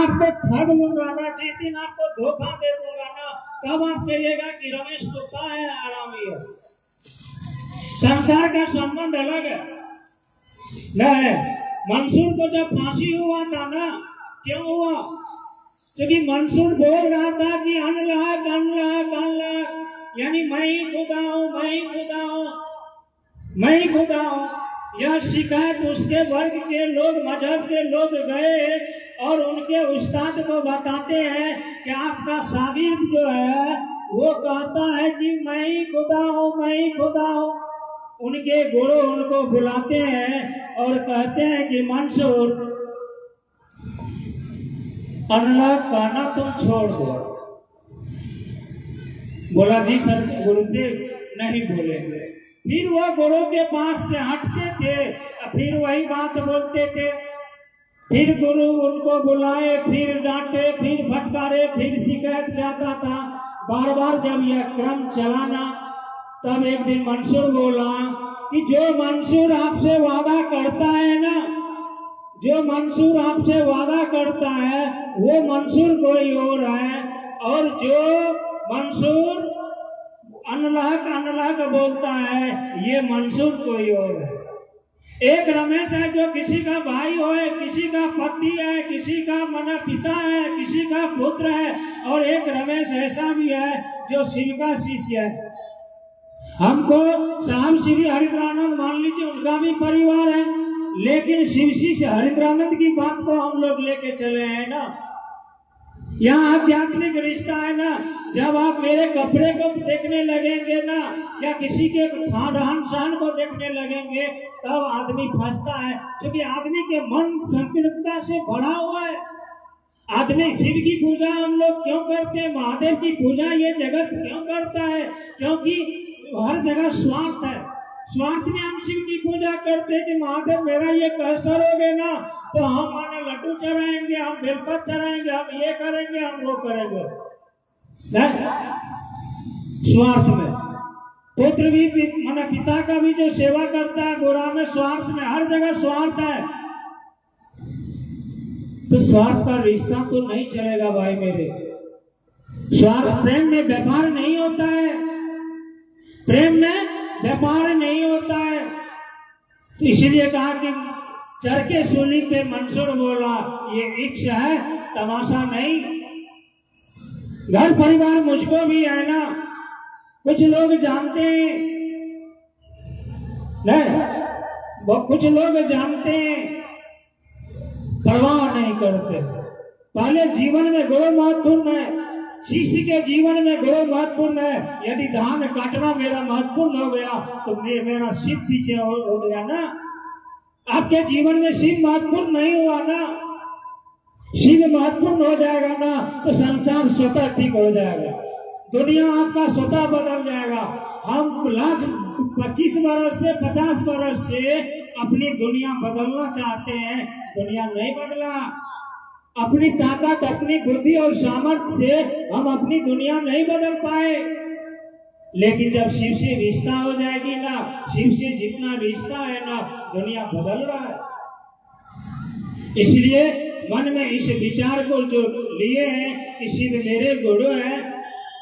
आपको ठग लूंगा ना, जिस दिन आपको धोखा दे दूंगा ना, तब आप कहिएगा कि रमेश कुत्ता है, आरामी है। संसार का संबंध अलग है। नहीं, मंसूर को जब फांसी हुआ था ना, क्यों हुआ? क्योंकि मंसूर बोल रहा था कि अनलाक अनलाक अनलाक, यानी मैं ही खुदा हूं, मैं ही खुदा हूं, मैं ही खुदा हूं। यह शिकायत उसके वर्ग के लोग, मजहब के लोग गए और उनके उस्ताद को बताते हैं कि आपका शागिर्द जो है वो कहता है कि मैं ही खुदा हूं, मैं ही खुदा हूं। उनके गुरु उनको बुलाते हैं और कहते हैं कि मंसूर, अनलॉक कहना तुम छोड़ दो। बोला जी सर गुरुदेव नहीं बोलेंगे। फिर वो गुरु के पास से हटते थे, फिर वही बात बोलते थे। फिर गुरु उनको बुलाए, फिर डांटे, फिर फटकारे, फिर शिकायत जाता था। बार बार जब यह क्रम चलाना, तब एक दिन मंसूर बोला कि जो मंसूर आपसे वादा करता है ना, जो मंसूर आपसे वादा करता है वो मंसूर कोई और है, और जो मंसूर अनलाक अनलाक बोलता है ये मंसूर कोई और है। एक रमेश है जो किसी का भाई हो, किसी का पति है, किसी का मना पिता है, किसी का पुत्र है, और एक रमेश ऐसा भी है जो शिव का शिष्य है। हमको साहब श्री हरिद्रानंद मान लीजिए उनका भी परिवार है, लेकिन शिव शिष्य हरिद्रानंद की बात को हम लोग लेके चले हैं ना। यहाँ आध्यात्मिक रिश्ता है ना। जब आप मेरे कपड़े को देखने लगेंगे ना, या किसी के रहन सहन को देखने लगेंगे, तब आदमी फंसता है, क्योंकि आदमी के मन संकीर्णता से भरा हुआ है। आदमी शिव की पूजा हम लोग क्यों करते हैं, महादेव की पूजा ये जगत क्यों करता है? क्योंकि हर जगह स्वार्थ है। स्वार्थ में हम शिव की पूजा करते हैं कि महादेव मेरा ये कष्ट हरोगे ना, तो हम माने लड्डू चढ़ाएंगे, हम बेलपत्र चढ़ाएंगे, हम ये करेंगे, हम वो करेंगे। स्वार्थ में पुत्र भी माने पिता का भी जो सेवा करता है बुरा में, स्वार्थ में, हर जगह स्वार्थ है। तो स्वार्थ का रिश्ता तो नहीं चलेगा भाई मेरे। स्वार्थ, प्रेम में व्यापार नहीं होता है, प्रेम में व्यापार नहीं होता है। तो इसलिए कहा कि चरके सूली पे मंसूर बोला ये इक्ष है, तमाशा नहीं। घर परिवार मुझको भी है ना, कुछ लोग जानते हैं नहीं, कुछ लोग जानते हैं, परवाह नहीं करते। पहले जीवन में गुरु महत्वपूर्ण है, शिष्य के जीवन में गुरु महत्वपूर्ण है। यदि धान काटना मेरा महत्वपूर्ण हो गया तो मेरा शिव पीछे हो गया ना। आपके जीवन में शिव महत्वपूर्ण नहीं हुआ ना, शिव महत्वपूर्ण हो जाएगा ना, तो संसार स्वतः ठीक हो जाएगा, दुनिया आपका स्वतः बदल जाएगा। हम लाख 25 बरस से 50 बरस से अपनी दुनिया बदलना चाहते हैं, दुनिया नहीं बदला। अपनी ताकत, अपनी बुद्धि और सामर्थ्य से हम अपनी दुनिया नहीं बदल पाए। लेकिन जब शिव से रिश्ता हो जाएगी ना, शिव से जितना रिश्ता है ना, दुनिया बदल रहा है। इसलिए मन में इस विचार को जो लिए हैं कि शिव मेरे गुरु हैं,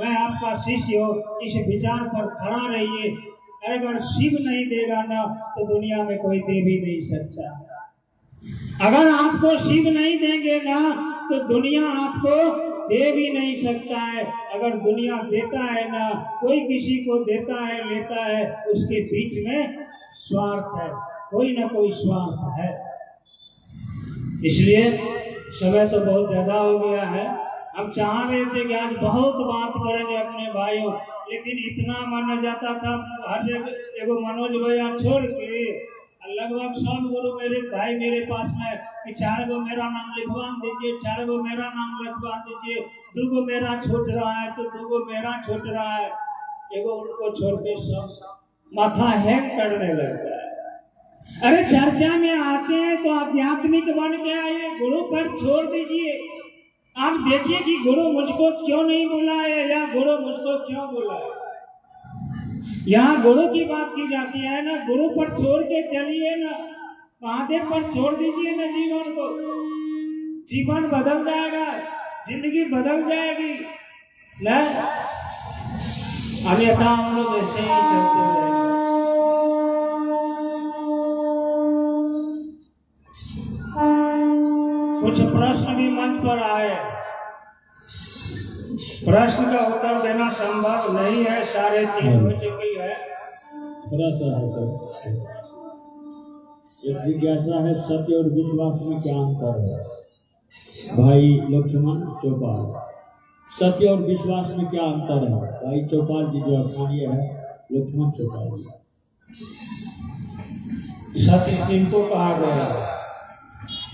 मैं आपका शिष्य हूं, इस विचार पर खड़ा रहिए। अगर शिव नहीं देगा ना, तो दुनिया में कोई दे भी नहीं सकता। अगर आपको शिव नहीं देंगे ना, तो दुनिया आपको दे भी नहीं सकता है। अगर दुनिया देता है ना, कोई किसी को देता है, लेता है, उसके बीच में स्वार्थ है, कोई ना कोई स्वार्थ है। इसलिए समय तो बहुत ज्यादा हो गया है। हम चाह रहे थे कि आज बहुत बात करेंगे अपने भाइयों, लेकिन इतना मन जाता था हर जगह। एगो मनोज भैया छोड़ के लगभग 100 गुरु मेरे भाई मेरे पास में कि 4 गो मेरा नाम लिखवा दीजिए, 4 गो मेरा नाम लिखवा दीजिए, 2 गो मेरा छूट रहा है, तो 2 गो मेरा छूट रहा है। एगो उनको छोड़ के सब माथा हैंग करने लगता है। अरे चर्चा में आते हैं तो आध्यात्मिक बन के आइए, गुरु पर छोड़ दीजिए। आप देखिए कि गुरु मुझको क्यों नहीं बुलाए, या गुरु मुझको क्यों बुलाए। यहाँ गुरु की बात की जाती है ना, गुरु पर छोड़ के चलिए ना, महादेव पर छोड़ दीजिए ना जीवन को। जीवन बदल जाएगा, जिंदगी बदल जाएगी न। अन्यथा हम लोग ऐसे ही चलते रहेंगे। कुछ प्रश्न भी मंच पर आए, प्रश्न का उत्तर देना संभव नहीं है, 3:30 हो चुकी है। थोड़ा सा है सर, एक जिज्ञासा है, सत्य और विश्वास में क्या अंतर है? भाई लक्ष्मण चौपाल, सत्य और विश्वास में क्या अंतर है? भाई चौपाल जी जो स्थानीय है, लक्ष्मण चौपाल जी। सत्य शिव को कहा गया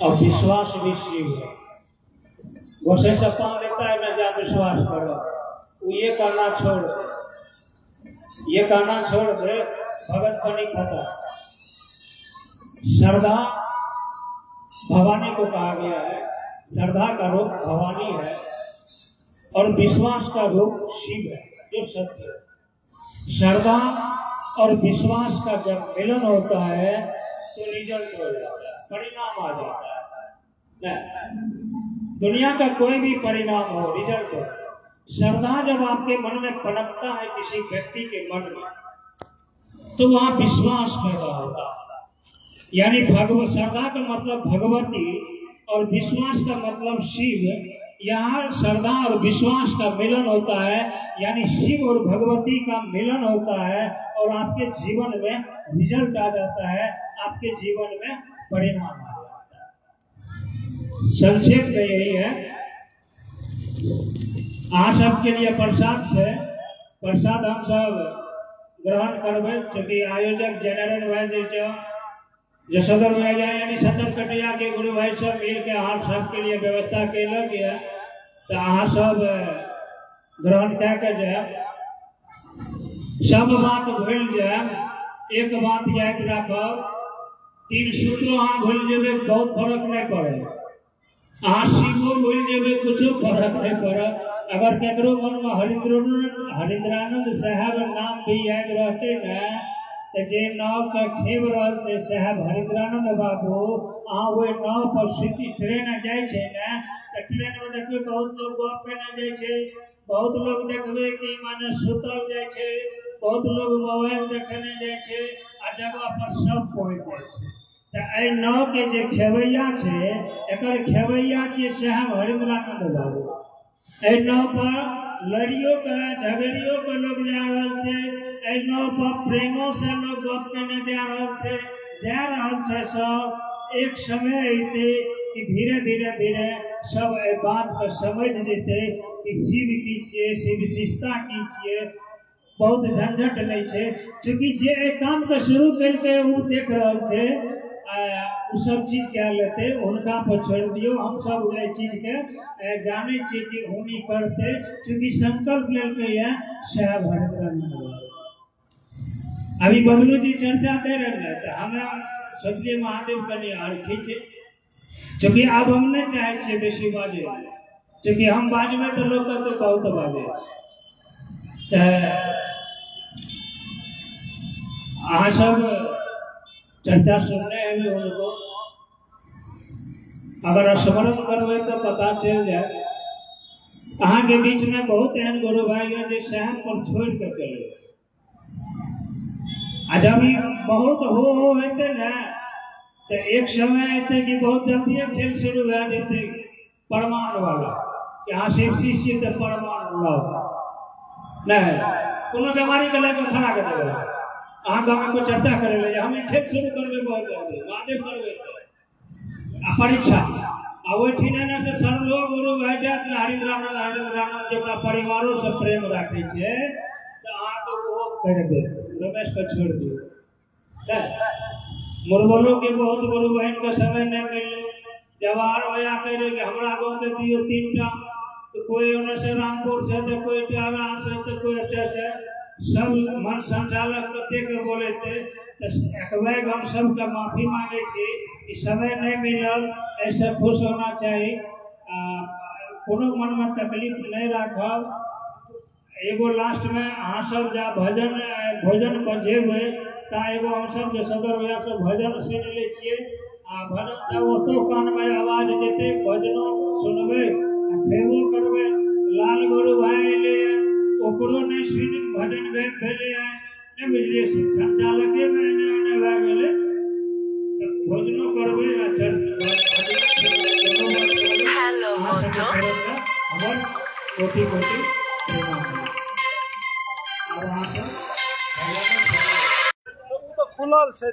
और विश्वास भी शिव है। गोसे सपा देता है न जा विश्वास करो, वो ये कहना छोड़ दे, भगत को नहीं खाता। श्रद्धा भवानी को कहा गया है, श्रद्धा का रूप भवानी है और विश्वास का रूप शिव है जो सत्य है। श्रद्धा और विश्वास का जब मिलन होता है तो रिजल्ट हो जाता है, परिणाम आ जाता है। दुनिया का कोई भी परिणाम हो, रिजल्ट हो। श्रद्धा जब आपके मन में पनपता है किसी व्यक्ति के मन में, तो वहां विश्वास पैदा होता है। यानी भगवत श्रद्धा का मतलब भगवती और विश्वास का मतलब शिव। यहाँ श्रद्धा और विश्वास का मिलन होता है, यानी शिव और भगवती का मिलन होता है और आपके जीवन में रिजल्ट आ जाता है, आपके जीवन में परिणाम आ जाता है। संक्षेप में यही है। आप सबके लिए प्रसाद है, प्रसाद हम सब ग्रहण करबे, क्योंकि आयोजक जनरल भाई जो सदर में जाए यानी सदर कटिया के गुरु भाई सब मिल के अहाँ सबके लिए व्यवस्था कैल गया, तो अहाँ सब ग्रहण क्या कर जाए, सब बात भूल जाए, एक बात याद रखब, 3 सूत्र अहाँ भूल जेबे बहुत फर्क नहीं पड़े, अहाँ शिवो भूल जेबे कुछो फर्क नहीं पड़े। अगर केकरो मन में हरिंद्रानंद साहब नाम भी याद रहते न, तो जे नाव का खेब रहल छे साहब हरिंद्रानंद बाबू, अहाँ वो नाव पर सीधी ट्रेन जाए छे न, तो ट्रेन में देखबे बहुत लोग गप पे न जाए छे, बहुत लोग देखबे कि माने सुतल जाए छे, बहुत लोग मोबाइल देखने जाए छे, आ जगह पर सब पहुंच जाए छे। तो ए नाव के जे खेवैया छे, एकर खेवैया छे साहब हरिंद्रानंद बाबू। ए नाव पर लड़ियों के झगड़ियों के लोग जा रहल छे, ए नाव पर प्रेमों से लोग गप करने जा रहल छे सब। एक समय अइते कि धीरे धीरे सब ए बात को समझ जेते कि शिव की छिए, शिव विशेषता की छिए, बहुत झंझट नहीं छे। क्योंकि जे ए काम के शुरू करके वो देख रहल छे, उ सब चीज क्या लेते उनका पर छोड़ दियो, हम सब ये चीज के जाने छी कि होनी करते, क्योंकि संकल्प लेके है साहब हरिंद्रानंद। अभी बबलू जी चर्चा दे रहे थे, हमें सोचलिए महादेव कनी आर खींचे, क्योंकि अब हम नहीं चाहे छे बेसी बाजे, क्योंकि हम बाजबे तो लोग तो बहुत बाजे। अहाँ सब चर्चा सुनने हैं उनको, अगर स्मरण करवे तो पता चल जाए। अहाँ के बीच में बहुत एहन गुरु भाई है जो सहन पर छोड़ के चले, जब बहुत हो होते न, तो एक समय आते कि बहुत जल्दी खेल शुरू हो जाते परमाणु वाला, कि हाँ शिव शिष्य तो परमाणु लाओ नहीं, कोनो बीमारी के लेकर खड़ा कर देगा। अहाँ गाँव में कोई चर्चा करे ले, हमें खेल शुरू करवे बहुत जल्दी, महादेव करवे परीक्षा वही ठीने से सर्वो गुरु भाई हरिंद्रानंद जो परिवारों से प्रेम रखे छे, तो अहाँ तो वो कर दे, रमेश को छोड़ दिए। मुरबलों के बहुत गुरु बहन का समय नहीं मिले, जवाहर भैया कह रहे कि हमारा गाँव के दियो 3टा, तो कोई उन्हें से रामपुर से, तो कोई टारा से, तो कोई अत्या से, सब मन संचालक कते के बोले थे। तो एक हम सबका माफी मांगे छी, समय नहीं मिलल, ऐसे खुश होना चाहिए, कोनो मन में तकलीफ नहीं रखब। एगो लास्ट में अहाँ सब जा भोजन पर जेबे, ता एगो हम सब जो सदर वजह से भजन सुन ले छिए, आ भजन तब ओतो कान में आवाज देते भजनो सुनबे फेरो करबे लाल गुरु भाई ले ओकरो ने सुन भजन भेल भेले है ने बुझलिए संचालक के ने भए गेले भजनो करबे आ हेलो मोटो हमर कोटि कोटि प्रणाम अब अहाँ सब तो खुलल छै।